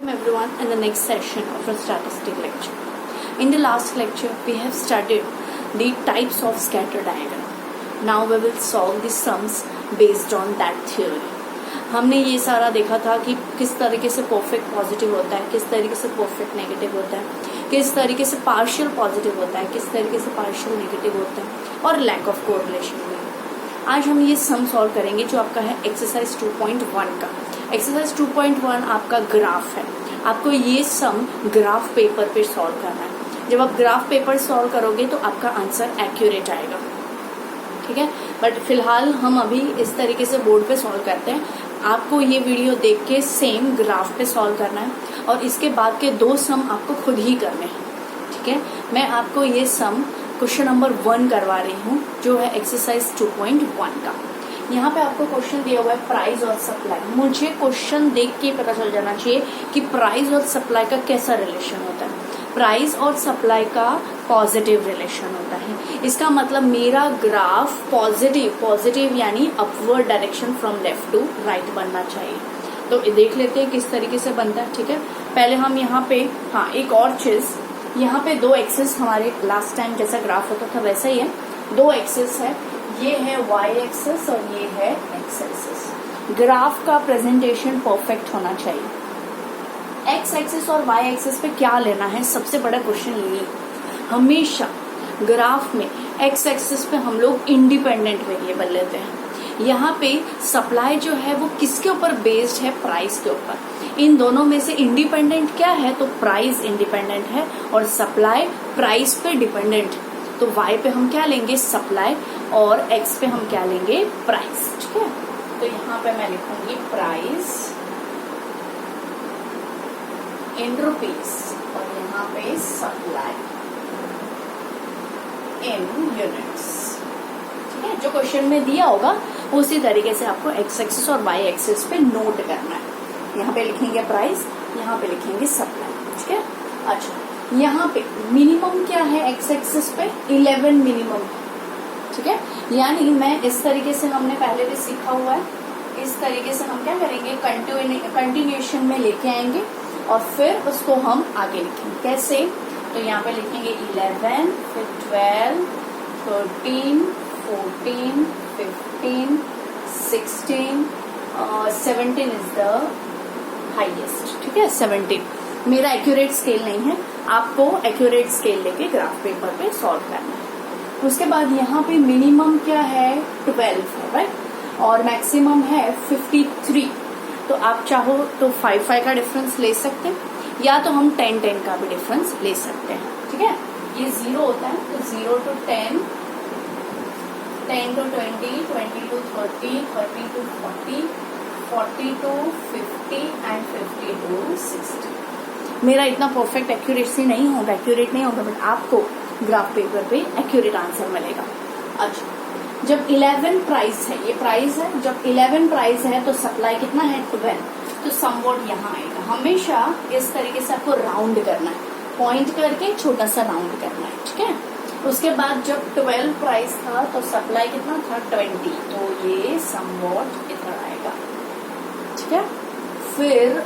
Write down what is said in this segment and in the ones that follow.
Everyone, in the next session of our statistic lecture. In the last lecture, we have studied the types of scatter diagram. Now we will solve the sums based on that theory. हमने ये सारा देखा था कि किस तरीके से perfect positive होता है, किस तरीके से परफेक्ट नेगेटिव होता है, किस तरीके से पार्शियल पॉजिटिव होता है, किस तरीके से पार्शियल नेगेटिव होता है और लैक ऑफ कोरिलेशन में। आज हम ये सम सॉल्व करेंगे जो आपका है एक्सरसाइज 2.1 का। एक्सरसाइज 2.1 आपका ग्राफ है। आपको ये सम ग्राफ पेपर पे सॉल्व करना है। जब आप ग्राफ पेपर सॉल्व करोगे तो आपका आंसर एक्यूरेट आएगा, ठीक है। बट फिलहाल हम अभी इस तरीके से बोर्ड पे सॉल्व करते हैं। आपको ये वीडियो देख के सेम ग्राफ पे सॉल्व करना है और इसके बाद के दो सम आपको खुद ही करने हैं, ठीक है। मैं आपको ये सम क्वेश्चन नंबर 1 करवा रही हूँ जो है एक्सरसाइज 2.1 का। यहाँ पे आपको क्वेश्चन दिया हुआ है प्राइस और सप्लाई। मुझे क्वेश्चन देख के पता चल जाना चाहिए कि प्राइस और सप्लाई का कैसा रिलेशन होता है। प्राइस और सप्लाई का पॉजिटिव रिलेशन होता है। इसका मतलब मेरा ग्राफ पॉजिटिव यानी upward direction from left to right बनना चाहिए। तो देख लेते हैं किस तरीके से बनता है, ठीक है। पहले हम यहाँ पे एक और चीज, यहाँ पे दो एक्सिस हमारे लास्ट टाइम जैसा ग्राफ होता था वैसा ही है। दो एक्सिस है, ये है वाई एक्सिस और ये है एक्स एक्सिस। ग्राफ का प्रेजेंटेशन परफेक्ट होना चाहिए। एक्स एक्सिस और वाई एक्सिस पे क्या लेना है, सबसे बड़ा क्वेश्चन ये। हमेशा ग्राफ में एक्स एक्सिस पे हम लोग इंडिपेंडेंट वेरिएबल लेते हैं। यहाँ पे सप्लाई जो है वो किसके ऊपर बेस्ड है, प्राइस के ऊपर। इन दोनों में से इंडिपेंडेंट क्या है, तो प्राइस इंडिपेंडेंट है और सप्लाई प्राइस पे डिपेंडेंट है। तो y पे हम क्या लेंगे, सप्लाई, और x पे हम क्या लेंगे, प्राइस, ठीक है। तो यहाँ पे मैं लिखूंगी प्राइस इन रुपीज और यहाँ पे सप्लाई इन यूनिट्स, ठीक है। जो क्वेश्चन में दिया होगा उसी तरीके से आपको x एक्सिस और y एक्सिस पे नोट करना है। यहाँ पे लिखेंगे प्राइस, यहाँ पे लिखेंगे सप्लाई, ठीक है। अच्छा, यहाँ पे मिनिमम क्या है एक्स एक्सिस पे, 11 मिनिमम, ठीक है। यानी मैं इस तरीके से, हमने पहले भी सीखा हुआ है, इस तरीके से हम क्या करेंगे, कंटिन्यूएशन में लेके आएंगे और फिर उसको हम आगे लिखेंगे। कैसे, तो यहाँ पे लिखेंगे 11, फिर 12, 13, 14, 15, 16, 17 इज द हाईएस्ट, ठीक है। 17 मेरा एक्यूरेट स्केल नहीं है, आपको एक्यूरेट स्केल लेके ग्राफ पेपर पे सॉल्व करना है। उसके बाद यहाँ पे मिनिमम क्या है, 12 है, राइट, और मैक्सिमम है 53। तो आप चाहो तो 5 का डिफरेंस ले सकते हैं या तो हम 10 का भी डिफरेंस ले सकते हैं, ठीक है। ये 0 होता है तो 0 to 10, 10 to 20, 20 to 30, 30 to 40, 40 to 50 and 50 to 60। मेरा इतना परफेक्ट एक्यूरेट नहीं होगा, बट आपको ग्राफ पेपर पे एक्यूरेट आंसर मिलेगा। अच्छा, जब 11 प्राइस है, ये प्राइस है, जब 11 प्राइस है तो सप्लाई कितना है, 12, तो समवॉट यहाँ आएगा। हमेशा इस तरीके से आपको राउंड करना है, पॉइंट करके छोटा सा राउंड करना है, ठीक है। उसके बाद जब 12 प्राइस था तो सप्लाई कितना था, 20, तो ये समवॉट इधर आएगा, ठीक है। फिर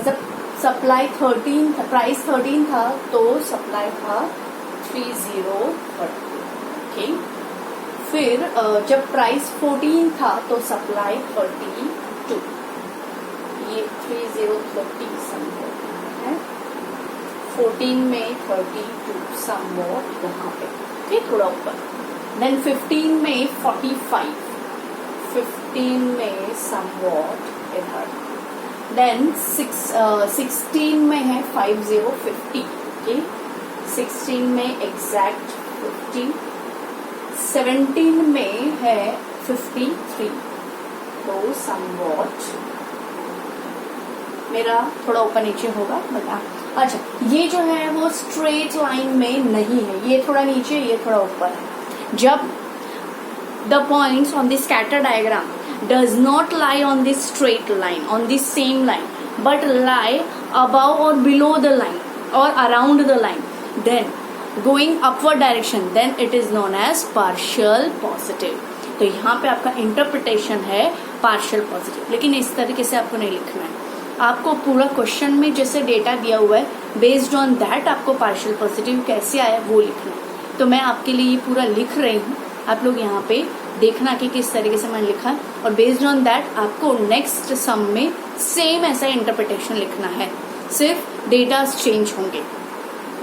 जब सप्लाई 13 था, प्राइस 13 था तो सप्लाई था 30, ओके। फिर जब प्राइस 14 था तो सप्लाई 32, ये 30 समवॉट है। 14 में 32 समवॉट यहाँ पे, ठीक, थोड़ा ऊपर। देन 15 में 45, 15 में समवॉट इधर। देन 16 में है 50, ओके, 16 में एग्जैक्ट 50, 17 में है 53, तो समवॉट मेरा थोड़ा ऊपर नीचे होगा, बता। अच्छा, ये जो है वो स्ट्रेट लाइन में नहीं है, ये थोड़ा नीचे, ये थोड़ा ऊपर है। जब the points on the scatter diagram does not lie on this straight line, on the same line, but lie above or below the line or around the line, then going upward direction, then it is known as partial positive। तो यहाँ पे आपका interpretation है partial positive, लेकिन इस तरीके से आपको नहीं लिखना है। आपको पूरा क्वेश्चन में जैसे डेटा दिया हुआ है, बेस्ड ऑन दैट आपको पार्शियल पॉजिटिव कैसे आया वो लिखना है। तो मैं आपके लिए ये पूरा लिख रही हूँ, आप लोग यहाँ पे देखना कि किस तरीके से मैंने लिखा है, और बेस्ड ऑन दैट आपको नेक्स्ट सम में सेम ऐसा इंटरप्रिटेशन लिखना है, सिर्फ डेटा चेंज होंगे।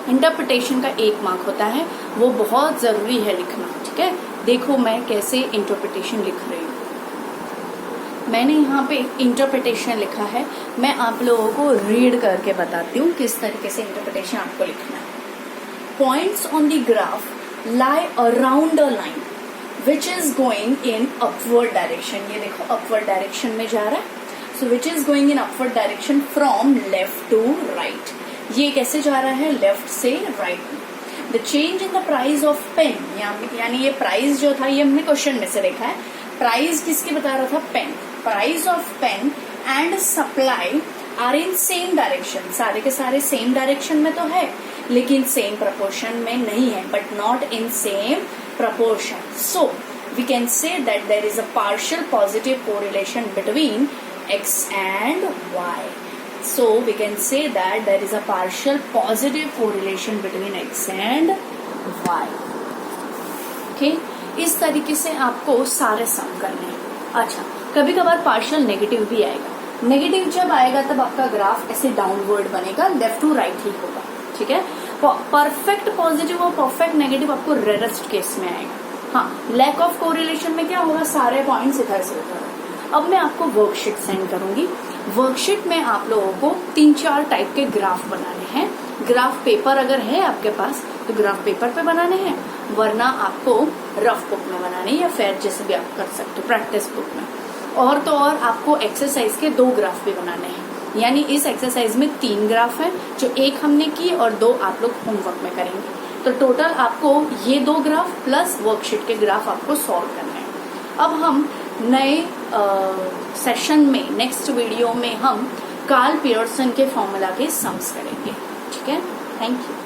इंटरप्रिटेशन का 1 मार्क होता है, वो बहुत जरूरी है लिखना, ठीक है। देखो मैं कैसे इंटरप्रिटेशन लिख रही हूँ। मैंने यहाँ पे इंटरप्रिटेशन लिखा है, मैं आप लोगों को रीड करके बताती हूँ किस तरीके से इंटरप्रिटेशन आपको लिखना है। Points on the graph lie around a line which is going in upward direction. ये देखो अपवर्ड डायरेक्शन में जा रहा है, so which is going in upward direction from left to right. ये कैसे जा रहा है, लेफ्ट से right. The change in the price of pen, यानी ये प्राइस जो था ये हमने क्वेश्चन में से देखा है, प्राइस किसकी बता रहा था, pen. Price of pen and supply are in same direction, सारे के सारे सेम डायरेक्शन में तो है लेकिन सेम प्रपोर्शन में नहीं है, but not in same proportion. So we can say that there is a partial positive correlation between x and y. So we can say that there is a partial positive correlation between x and y. Okay? इस तरीके से आपको सारे सम करने हैं। अच्छा, कभी कभार पार्शियल नेगेटिव भी आएगा। नेगेटिव जब आएगा तब आपका ग्राफ ऐसे डाउनवर्ड बनेगा, लेफ्ट टू राइट ही होगा, ठीक है। परफेक्ट पॉजिटिव और परफेक्ट नेगेटिव आपको रेयरेस्ट केस में आएगा। हाँ, लैक ऑफ कोरिलेशन में क्या होगा, सारे पॉइंट्स इधर से उधर। अब मैं आपको वर्कशीट सेंड करूंगी। वर्कशीट में आप लोगों को 3-4 टाइप के ग्राफ बनाने हैं। ग्राफ पेपर अगर है आपके पास तो ग्राफ पेपर पे बनाने हैं, वरना आपको रफ बुक में बनाने या फेयर जैसे भी आप कर सकते हो, प्रैक्टिस बुक में। और तो और आपको एक्सरसाइज के 2 ग्राफ भी बनाने हैं, यानी इस एक्सरसाइज में 3 ग्राफ हैं, जो 1 हमने की और 2 आप लोग होमवर्क में करेंगे। तो टोटल आपको ये 2 ग्राफ प्लस वर्कशीट के ग्राफ आपको सॉल्व करने हैं। अब हम नए सेशन में, नेक्स्ट वीडियो में हम कार्ल पियर्सन के फॉर्मूला के सम्स करेंगे, ठीक है। Thank you.